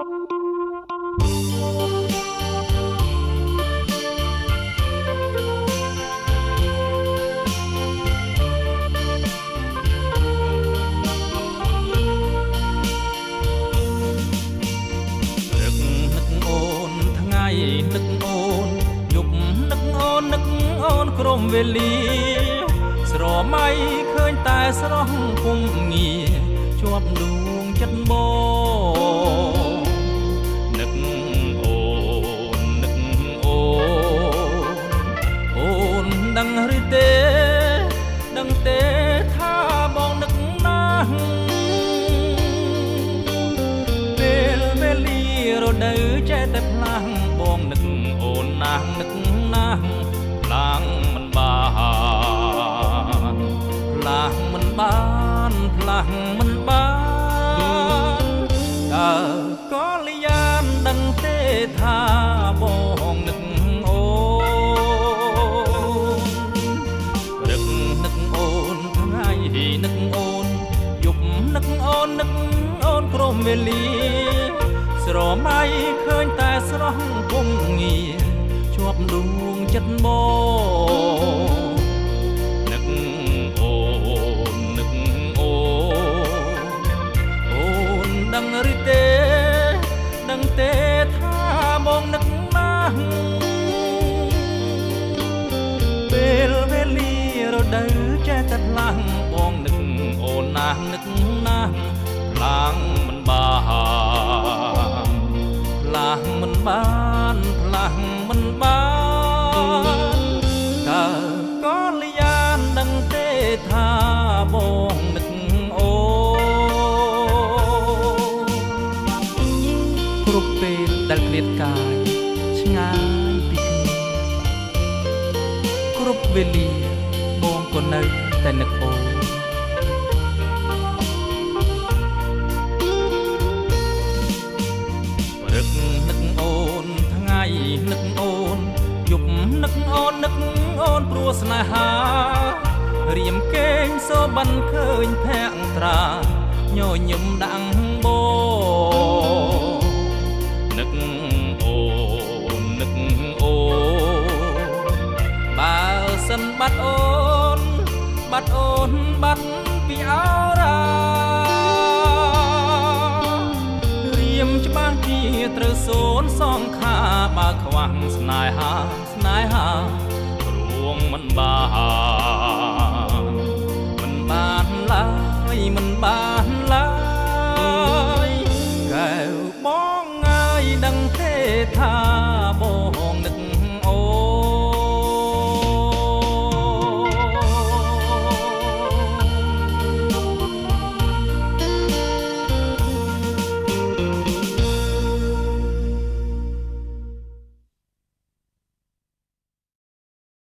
នឹកអូនយប់នឹកអូននឹកអូនក្រុមវេលាស្រមៃឃើញតែស្រស់ពុំងារជាប់ដួងចិត្តបងនឹកអូននឹកអូនអូនដឹងឬទេដឹងទេថាបងនឹកណាស់ពេលវេលារដូវចេះតែផ្លាស់បងនឹកអូនណាស់នឹកណាស់ផ្លាំងមិនបានផ្លាស់មិនបានផ្លាស់មិនបានតើក៏លយានដឹងទេថាបងនឹកអូនព្រឹកនឹកអូនថ្ងៃនឹកអូនយប់នឹកអូននឹកអូនក្រុមវេលាស្រមៃឃើញតែស្រស់ពុំងារជាប់ដួងចិត្តបងនឹកអូននឹកអូនអូនដឹងឬទេដឹងទេថាបងនឹកណាស់ពេលវេលារដូវចេះតែផ្លាស់បងនឹកអូនណាស់នឹកណាស់ផ្លាំងមិនបានផ្លាស់មិនបានផ្លាស់មិនបានតើក៏លយានដឹងទេថាបងនឹកអូគ្រប់ពេលដែលឃ្លាតកាយឆ្ងាយពីគ្នាគ្រប់វេលាបងក៏នៅតែនឹកអូននឹកអូនថ្ងៃនឹកអូនយប់នឹកអូននឹកអូនព្រោះស្នេហារៀមកេងសូបានឃើញភក្ត្រាញញឹមដាំងបងនឹកអូននឹកអូនបើសិនបាត់អូនបាត់អូនបាត់